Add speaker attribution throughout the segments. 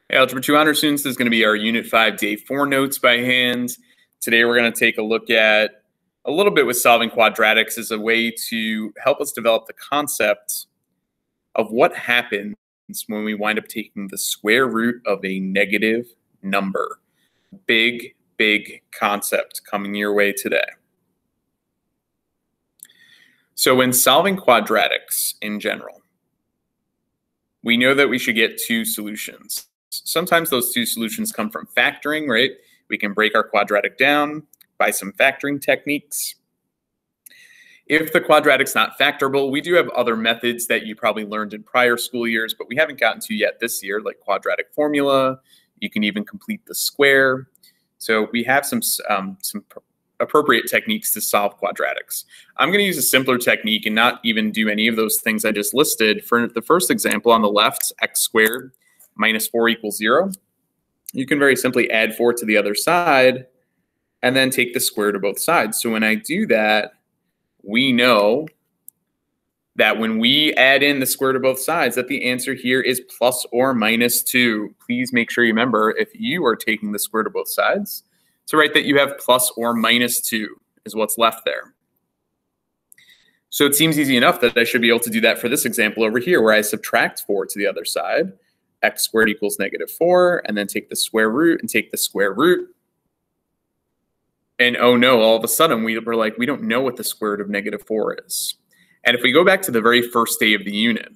Speaker 1: Hey, Algebra 2 Honor students, this is going to be our Unit 5 Day 4 notes by hand. Today we're going to take a look at a little bit with solving quadratics as a way to help us develop the concept of what happens when we wind up taking the square root of a negative number. Big concept coming your way today. So when solving quadratics in general, we know that we should get two solutions. Sometimes those two solutions come from factoring, right? We can break our quadratic down by some factoring techniques. If the quadratic's not factorable, we do have other methods that you probably learned in prior school years, but we haven't gotten to yet this year, like quadratic formula. You can even complete the square. So we have some appropriate techniques to solve quadratics. I'm going to use a simpler technique and not even do any of those things I just listed. For the first example on the left, x squared minus 4 equals 0. You can very simply add 4 to the other side and then take the square root of both sides. So when I do that, we know that when we add in the square root of both sides, that the answer here is plus or minus 2. Please make sure you remember, if you are taking the square root of both sides, to write that you have plus or minus 2 is what's left there. So it seems easy enough that I should be able to do that for this example over here, where I subtract 4 to the other side. X squared equals negative 4, and then take the square root and take the square root. And oh no, all of a sudden we're like, we don't know what the square root of negative 4 is. And if we go back to the very first day of the unit,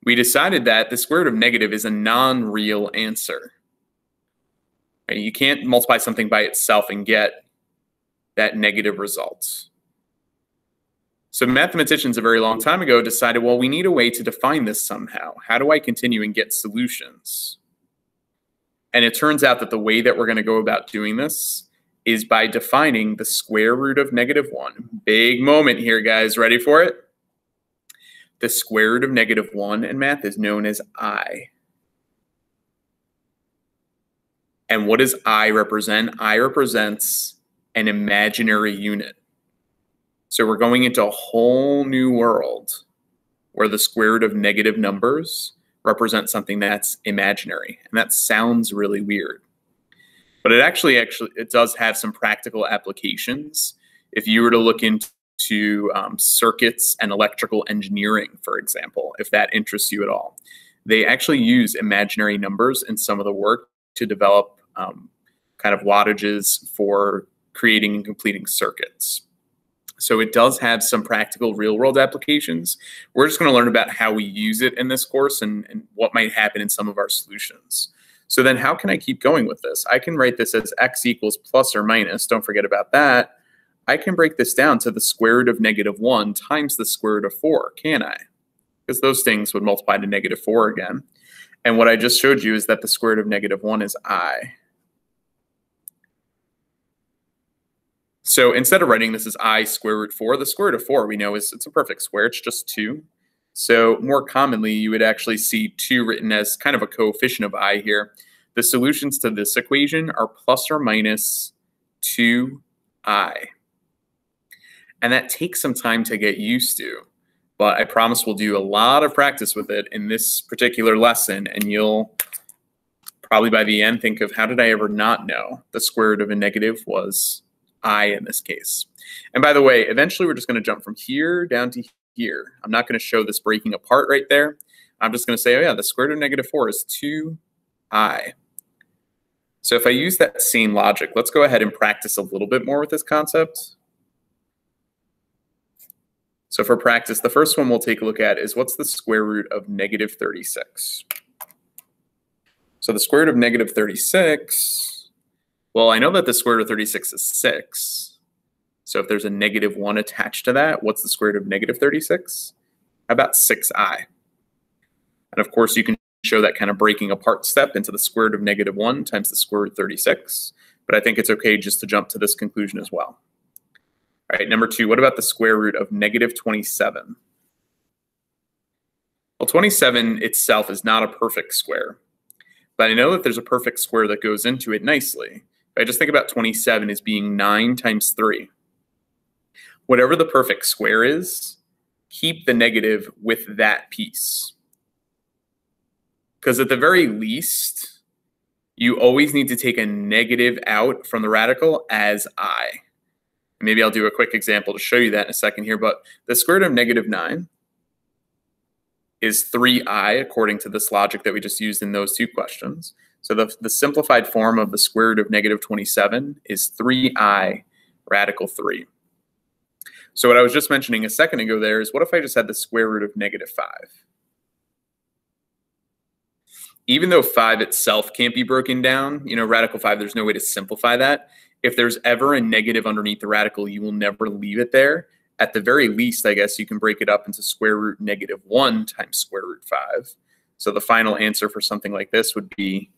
Speaker 1: we decided that the square root of negative is a non-real answer. Right? You can't multiply something by itself and get that negative result. So mathematicians a very long time ago decided, well, we need a way to define this somehow. How do I continue and get solutions? And it turns out that the way that we're going to go about doing this is by defining the square root of negative 1. Big moment here, guys. Ready for it? The square root of negative 1 in math is known as I. And what does I represent? I represents an imaginary unit. So we're going into a whole new world where the square root of negative numbers represent something that's imaginary. And that sounds really weird. But it does have some practical applications. If you were to look into circuits and electrical engineering, for example, if that interests you at all, they actually use imaginary numbers in some of the work to develop kind of wattages for creating and completing circuits. So it does have some practical real-world applications. We're just going to learn about how we use it in this course and what might happen in some of our solutions. So then how can I keep going with this? I can write this as x equals plus or minus. Don't forget about that. I can break this down to the square root of negative 1 times the square root of 4, can I? Because those things would multiply to negative 4 again. And what I just showed you is that the square root of negative 1 is I. So instead of writing this as I square root 4, the square root of 4 we know it's a perfect square. It's just 2. So more commonly, you would actually see 2 written as kind of a coefficient of I here. The solutions to this equation are plus or minus 2I. And that takes some time to get used to. But I promise we'll do a lot of practice with it in this particular lesson. And you'll probably by the end think of, how did I ever not know the square root of a negative was I in this case? And by the way, eventually we're just going to jump from here down to here. I'm not going to show this breaking apart right there. I'm just going to say, oh yeah, the square root of negative 4 is 2I. So if I use that same logic, let's go ahead and practice a little bit more with this concept. So for practice, the first one we'll take a look at is, what's the square root of negative 36? So the square root of negative 36, well, I know that the square root of 36 is 6. So if there's a negative 1 attached to that, what's the square root of negative 36? How about 6I? And of course, you can show that kind of breaking apart step into the square root of negative 1 times the square root of 36. But I think it's okay just to jump to this conclusion as well. All right, number 2, what about the square root of negative 27? Well, 27 itself is not a perfect square. But I know that there's a perfect square that goes into it nicely. I just think about 27 as being 9 times 3. Whatever the perfect square is, keep the negative with that piece. Because at the very least, you always need to take a negative out from the radical as I. Maybe I'll do a quick example to show you that in a second here, but the square root of -9 is 3i according to this logic that we just used in those two questions. So the simplified form of the square root of -27 is 3i radical 3. So what I was just mentioning a second ago there is, what if I just had the square root of -5? Even though 5 itself can't be broken down, radical 5, there's no way to simplify that. If there's ever a negative underneath the radical, you will never leave it there. At the very least, I guess you can break it up into square root -1 times square root 5. So the final answer for something like this would be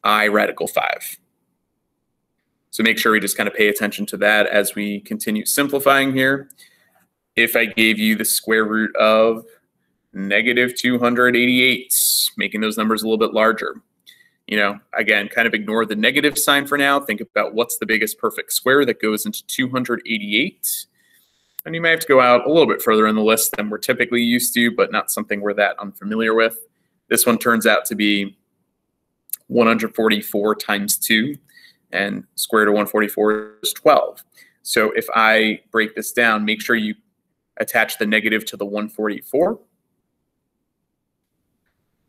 Speaker 1: I radical 5. So make sure we just kind of pay attention to that as we continue simplifying here. If I gave you the square root of -288, making those numbers a little bit larger, again, kind of ignore the negative sign for now. Think about what's the biggest perfect square that goes into 288. And you may have to go out a little bit further in the list than we're typically used to, but not something we're that unfamiliar with. This one turns out to be 144 times 2, and square root of 144 is 12. So if I break this down, make sure you attach the negative to the 144,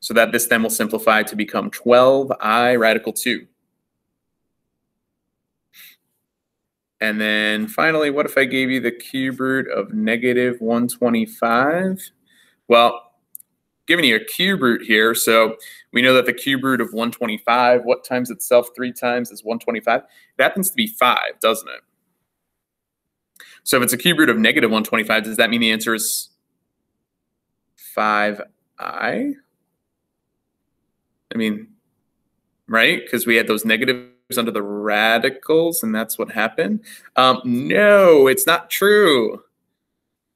Speaker 1: so that this then will simplify to become 12i radical 2. And then finally, what if I gave you the cube root of -125? Well, giving you a cube root here, so we know that the cube root of 125, what times itself 3 times is 125? It happens to be 5, doesn't it? So if it's a cube root of -125, does that mean the answer is 5i? I mean, right? Because we had those negatives under the radicals, and that's what happened. No, it's not true.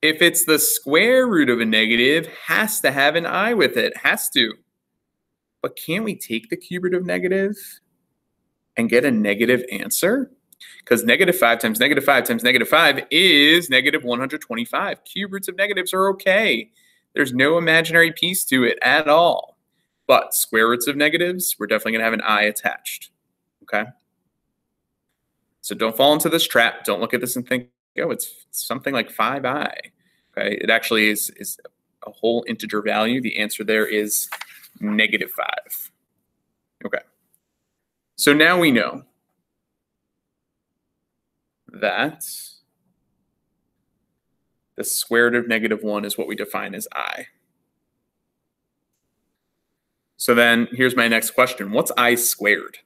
Speaker 1: If it's the square root of a negative, has to have an I with it. Has to. But can't we take the cube root of negative and get a negative answer? Because -5 times -5 times -5 is -125. Cube roots of negatives are okay. There's no imaginary piece to it at all. But square roots of negatives, we're definitely going to have an I attached. Okay? So don't fall into this trap. Don't look at this and think, oh, it's something like 5i. Okay? It actually is a whole integer value. The answer there is -5. Okay. So now we know that the square root of -1 is what we define as I. So then here's my next question. What's I squared?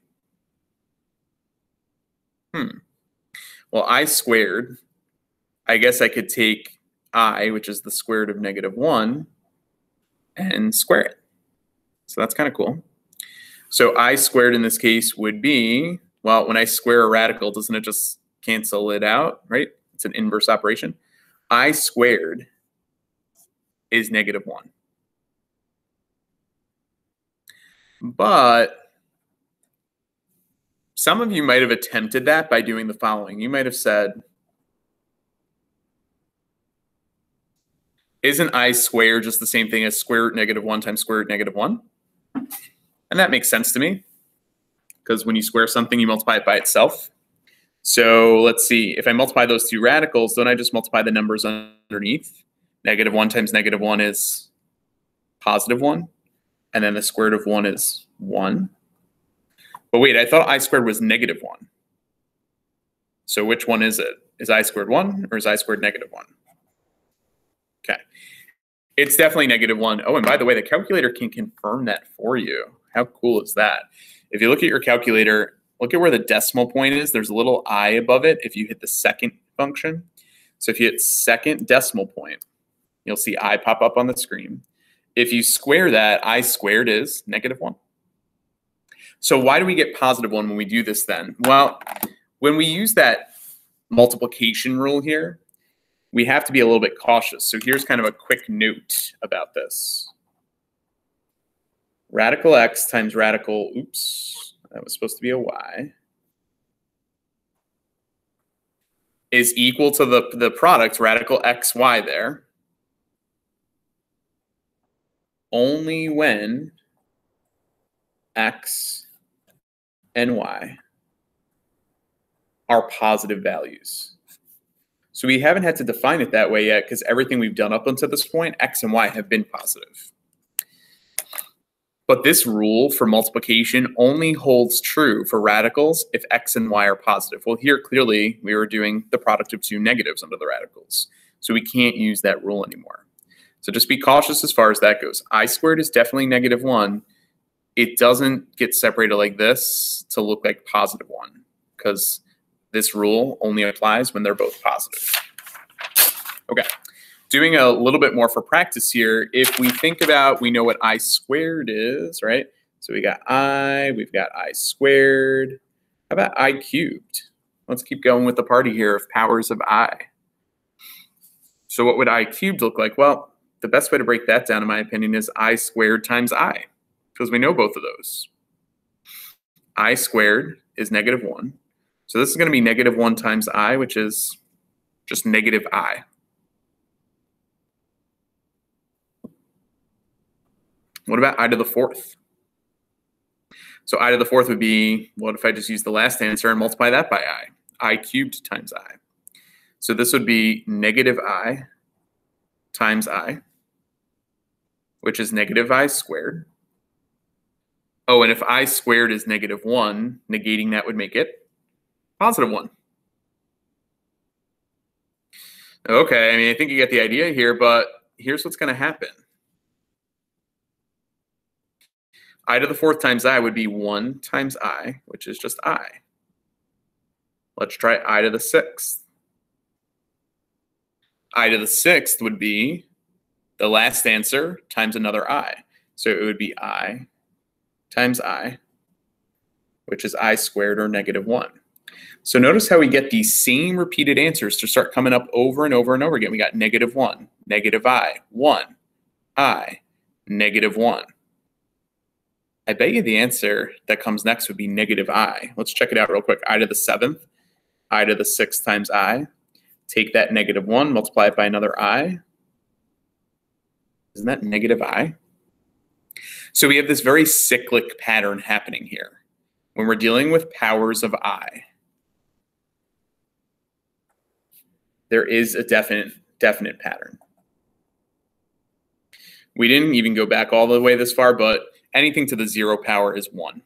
Speaker 1: Well, I squared, I guess I could take I, which is the square root of -1, and square it. So that's kind of cool. So I squared in this case would be, well, when I square a radical, doesn't it just cancel it out, right? It's an inverse operation. I squared is -1. But some of you might have attempted that by doing the following. You might have said, isn't I squared just the same thing as square root -1 times square root -1? And that makes sense to me, because when you square something, you multiply it by itself. So let's see, if I multiply those two radicals, don't I just multiply the numbers underneath? -1 times -1 is +1. And then the square root of 1 is 1. But wait, I thought I squared was -1. So which one is it? Is I squared 1 or is I squared -1? Okay. It's definitely -1. Oh, and by the way, the calculator can confirm that for you. How cool is that? If you look at your calculator, look at where the decimal point is. There's a little I above it if you hit the second function. So if you hit second decimal point, you'll see I pop up on the screen. If you square that, I squared is -1. So why do we get +1 when we do this then? Well, when we use that multiplication rule here, we have to be a little bit cautious. So here's kind of a quick note about this. Radical x times radical, oops, that was supposed to be a y, is equal to the product, radical xy there, only when x and y are positive values. So we haven't had to define it that way yet because everything we've done up until this point, x and y have been positive. But this rule for multiplication only holds true for radicals if x and y are positive. Well, here clearly we were doing the product of two negatives under the radicals. So we can't use that rule anymore. So just be cautious as far as that goes. I squared is definitely -1. It doesn't get separated like this to look like +1 because this rule only applies when they're both positive. Okay. Doing a little bit more for practice here, if we think about, we know what I squared is, right? So we got I, we've got I squared. How about I cubed? Let's keep going with the party here of powers of I. So what would I cubed look like? Well, the best way to break that down, in my opinion, is I squared times I, because we know both of those. I squared is -1. So this is going to be -1 times I, which is just -I. What about I to the 4th? So I to the 4th would be, what if I just use the last answer and multiply that by I? I cubed times I. So this would be -I times I, which is -I squared. Oh, and if I squared is -1, negating that would make it +1. Okay, I mean, I think you get the idea here, but here's what's going to happen. I to the 4th times I would be 1 times I, which is just I. Let's try I to the 6th. I to the 6th would be the last answer times another I. So it would be I times I, which is I squared or -1. So notice how we get these same repeated answers to start coming up over and over and over again. We got -1, -I, 1, I, -1. I bet you the answer that comes next would be -I. Let's check it out real quick. I to the 7th, I to the 6th times I. Take that -1, multiply it by another I. Isn't that -I? So we have this very cyclic pattern happening here when we're dealing with powers of I. There is a definite pattern. We didn't even go back all the way this far, but anything to the 0 power is 1.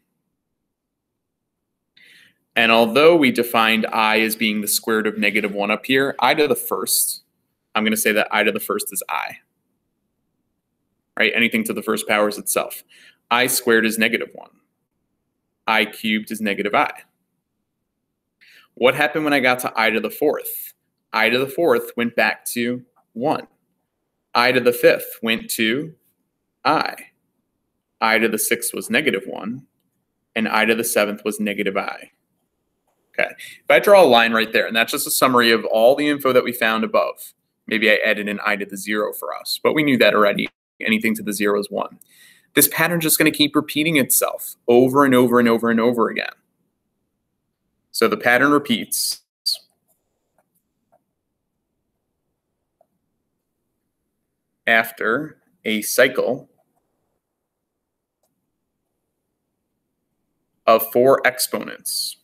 Speaker 1: And although we defined I as being the square root of -1 up here, I to the 1st, I'm going to say that I to the 1st is I. Right? Anything to the 1st power is itself. I squared is -1. I cubed is -I. What happened when I got to I to the 4th? I to the 4th went back to 1. I to the 5th went to I. I to the 6th was -1. And I to the 7th was -I. Okay. If I draw a line right there, and that's just a summary of all the info that we found above. Maybe I added an I to the 0 for us, but we knew that already. Anything to the 0 is 1. This pattern is just going to keep repeating itself over and over and over and over again. So the pattern repeats. After a cycle of 4 exponents.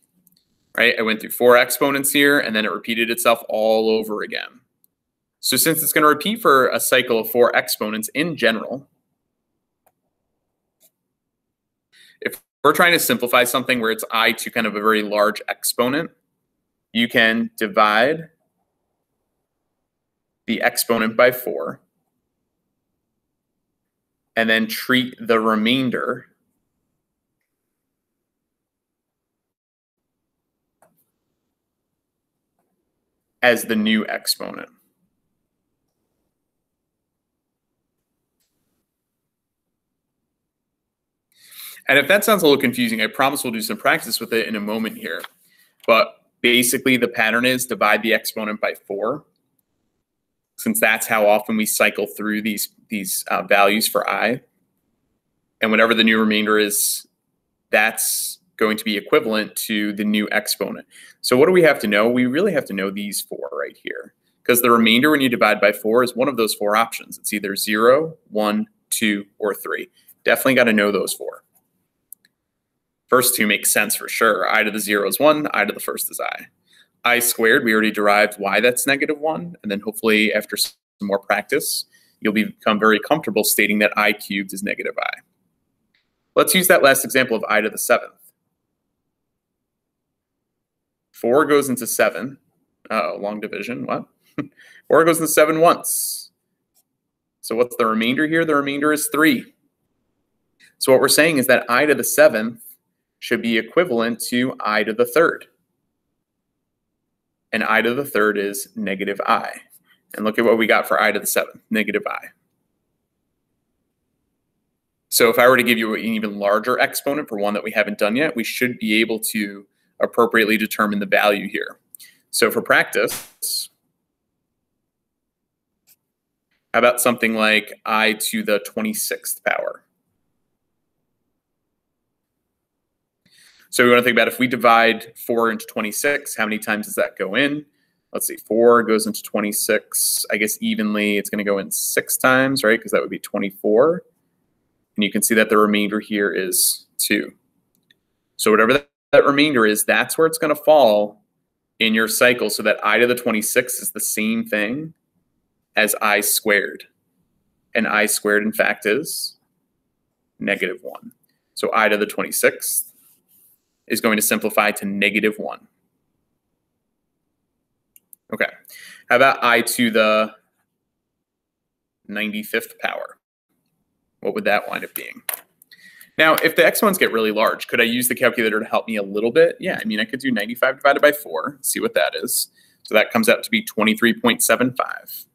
Speaker 1: Right? I went through 4 exponents here, and then it repeated itself all over again. So since it's going to repeat for a cycle of 4 exponents in general, if we're trying to simplify something where it's I to kind of a very large exponent, you can divide the exponent by 4 and then treat the remainder as the new exponent. And if that sounds a little confusing, I promise we'll do some practice with it in a moment here. But basically the pattern is divide the exponent by 4, since that's how often we cycle through these values for I. And whatever the new remainder is, that's going to be equivalent to the new exponent. So what do we have to know? We really have to know these 4 right here, because the remainder when you divide by 4 is one of those 4 options. It's either 0, 1, 2, or 3. Definitely got to know those 4. First two make sense for sure. I to the 0 is 1, I to the first is I squared, we already derived why that's -1, and then hopefully after some more practice, you'll become very comfortable stating that I cubed is -I. Let's use that last example of I to the 7th. 4 goes into 7. Uh-oh, long division, what? 4 goes into 7 once. So what's the remainder here? The remainder is 3. So what we're saying is that I to the 7th should be equivalent to I to the 3rd. And I to the 3rd is -I. And look at what we got for I to the 7th, -I. So if I were to give you an even larger exponent for one that we haven't done yet, we should be able to appropriately determine the value here. So for practice, how about something like I to the 26th power? So we want to think about if we divide 4 into 26, how many times does that go in? Let's see, 4 goes into 26. I guess evenly, it's going to go in 6 times, right? Because that would be 24. And you can see that the remainder here is 2. So whatever that remainder is, that's where it's going to fall in your cycle, so that I to the 26 is the same thing as I squared. And I squared, in fact, is -1. So I to the 26th is going to simplify to -1. Okay. How about I to the 95th power? What would that wind up being? Now, if the exponents get really large, could I use the calculator to help me a little bit? Yeah, I mean, I could do 95 divided by 4, see what that is. So that comes out to be 23.75.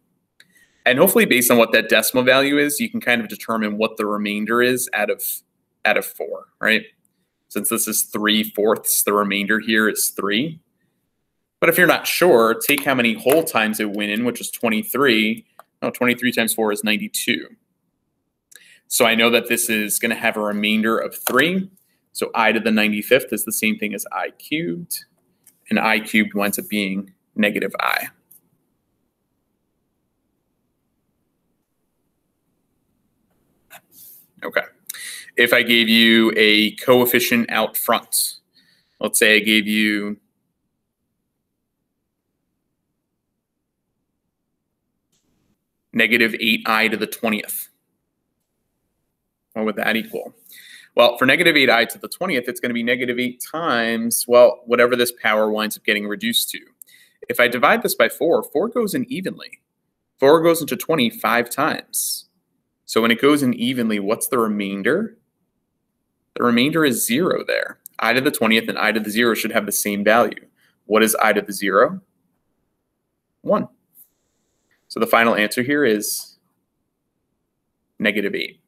Speaker 1: And hopefully based on what that decimal value is, you can kind of determine what the remainder is out of 4, right? Since this is 3/4, the remainder here is 3. But if you're not sure, take how many whole times it went in, which is 23. Oh, 23 times 4 is 92. So I know that this is going to have a remainder of 3. So I to the 95th is the same thing as I cubed. And I cubed winds up being -I. Okay. If I gave you a coefficient out front, let's say I gave you -8I to the 20th. What would that equal? Well, for -8I to the 20th, it's going to be -8 times, well, whatever this power winds up getting reduced to. If I divide this by 4, 4 goes in evenly. 4 goes into 25 times. So when it goes in evenly, what's the remainder? The remainder is 0 there. I to the 20th and I to the 0 should have the same value. What is I to the 0? 1. So the final answer here is -8.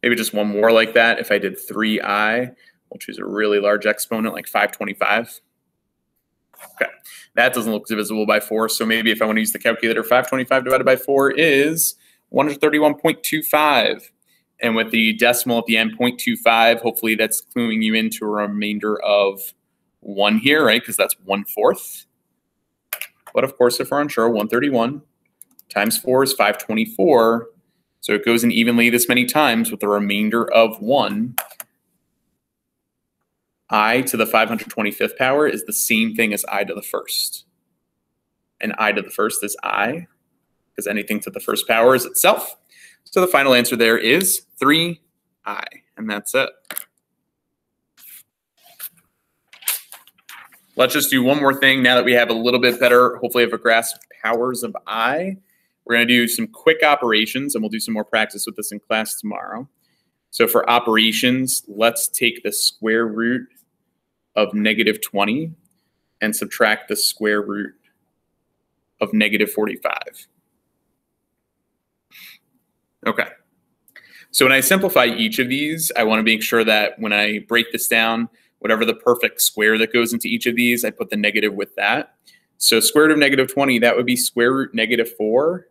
Speaker 1: Maybe just one more like that. If I did 3I, we'll choose a really large exponent like 525. Okay, that doesn't look divisible by 4. So maybe if I want to use the calculator, 525 divided by 4 is 131.25. And with the decimal at the end, 0.25, hopefully that's cluing you into a remainder of 1 here, right? Because that's 1/4. But of course, if we're unsure, 131 times 4 is 524. So it goes in evenly this many times with a remainder of 1. I to the 525th power is the same thing as I to the 1st. And I to the 1st is I, because anything to the first power is itself. So the final answer there is 3I, and that's it. Let's just do one more thing now that we have a little bit better, hopefully have a grasp of powers of I. We're going to do some quick operations, and we'll do some more practice with this in class tomorrow. So for operations, let's take the square root of -20 and subtract the square root of -45. Okay. So when I simplify each of these, I want to make sure that when I break this down, whatever the perfect square that goes into each of these, I put the negative with that. So square root of -20, that would be square root -4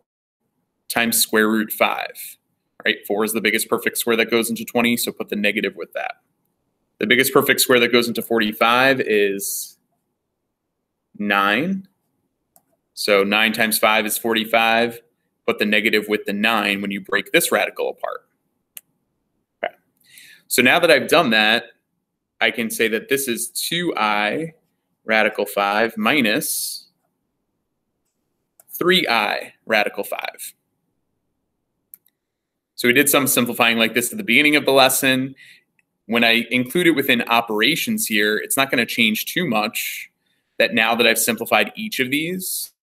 Speaker 1: times square root 5. Right? 4 is the biggest perfect square that goes into 20, so put the negative with that. The biggest perfect square that goes into 45 is 9. So 9 times 5 is 45. Put the negative with the 9 when you break this radical apart. Okay. So now that I've done that, I can say that this is 2i radical 5 minus 3i radical 5. So we did some simplifying like this at the beginning of the lesson. When I include it within operations here, it's not going to change too much that now that I've simplified each of these,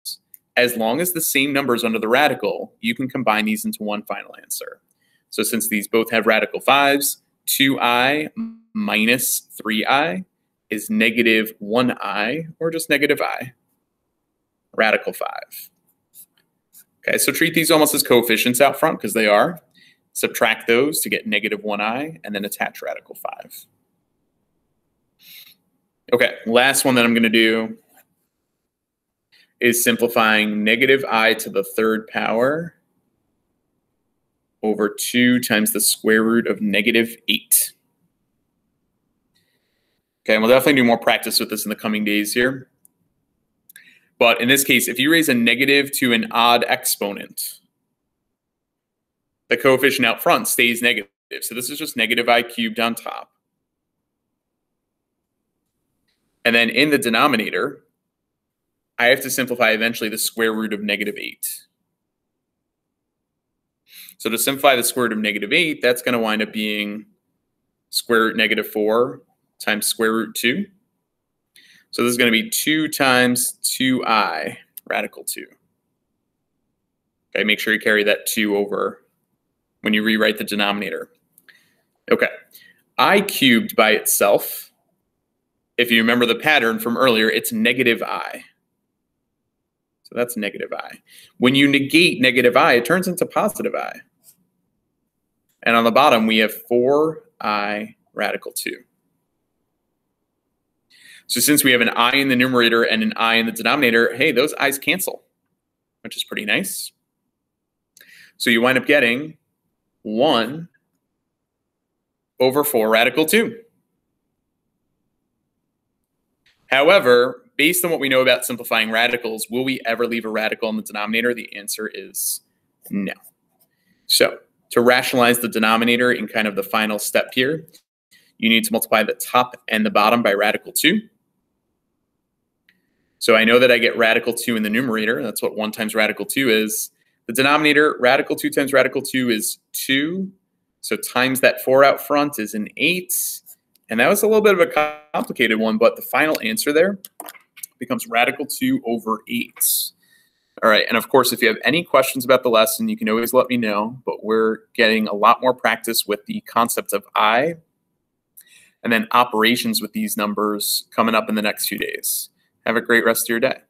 Speaker 1: as long as the same number is under the radical, you can combine these into one final answer. So since these both have radical 5s, 2i minus 3i is negative 1i, or just negative I, radical 5. Okay, so treat these almost as coefficients out front, because they are. Subtract those to get negative 1i, and then attach radical 5. Okay, last one that I'm going to do is simplifying negative I to the third power over 2 times the square root of negative 8. Okay, and we'll definitely do more practice with this in the coming days here. But in this case, if you raise a negative to an odd exponent, the coefficient out front stays negative. So this is just negative I cubed on top. And then in the denominator, I have to simplify eventually the square root of negative 8. So to simplify the square root of negative 8, that's going to wind up being square root negative 4 times square root 2. So this is going to be 2 times 2i radical 2. Okay, make sure you carry that 2 over when you rewrite the denominator. Okay, I cubed by itself, if you remember the pattern from earlier, it's negative I. So that's negative I. When you negate negative I, it turns into positive I. And on the bottom, we have 4i radical 2. So since we have an I in the numerator and an I in the denominator, hey, those i's cancel, which is pretty nice. So you wind up getting 1 over 4 radical 2. However, based on what we know about simplifying radicals, will we ever leave a radical in the denominator? The answer is no. So to rationalize the denominator in kind of the final step here, you need to multiply the top and the bottom by radical 2. So I know that I get radical 2 in the numerator. That's what 1 times radical 2 is. The denominator, radical 2 times radical 2 is 2. So times that 4 out front is an 8. And that was a little bit of a complicated one, but the final answer there becomes radical 2 over 8. All right, and of course, if you have any questions about the lesson, you can always let me know, but we're getting a lot more practice with the concept of I and then operations with these numbers coming up in the next few days. Have a great rest of your day.